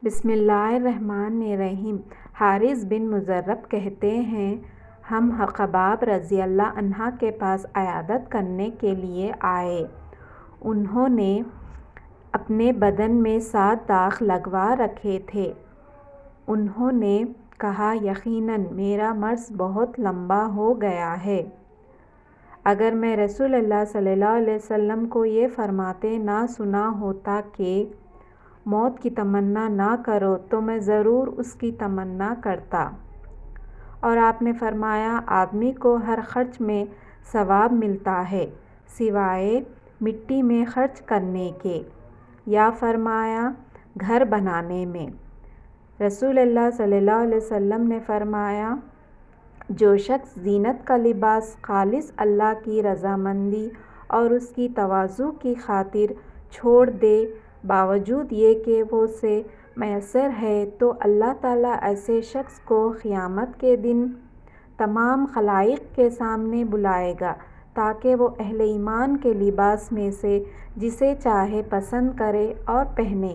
بسم اللہ الرحمن الرحیم۔ حارث بن مضرب کہتے ہیں، ہم خباب رضی اللہ عنہ کے پاس عیادت کرنے کے لیے آئے۔ انہوں نے اپنے بدن میں 7 داغ لگوا رکھے تھے۔ انہوں نے کہا، یقیناً میرا مرض بہت لمبا ہو گیا ہے۔ اگر میں رسول اللہ صلی اللہ علیہ وسلم کو یہ فرماتے نہ سنا ہوتا کہ موت کی تمنا نہ کرو تو میں ضرور اس کی تمنا کرتا۔ اور آپ نے فرمایا، آدمی کو ہر خرچ میں ثواب ملتا ہے سوائے مٹی میں خرچ کرنے کے، یا فرمایا گھر بنانے میں۔ رسول اللہ صلی اللہ علیہ وسلم نے فرمایا، جو شخص زینت کا لباس خالص اللہ کی رضامندی اور اس کی تواضع کی خاطر چھوڑ دے، باوجود یہ کہ وہ اسے میسر ہے، تو اللہ تعالیٰ ایسے شخص کو قیامت کے دن تمام خلائق کے سامنے بلائے گا تاکہ وہ اہل ایمان کے لباس میں سے جسے چاہے پسند کرے اور پہنے۔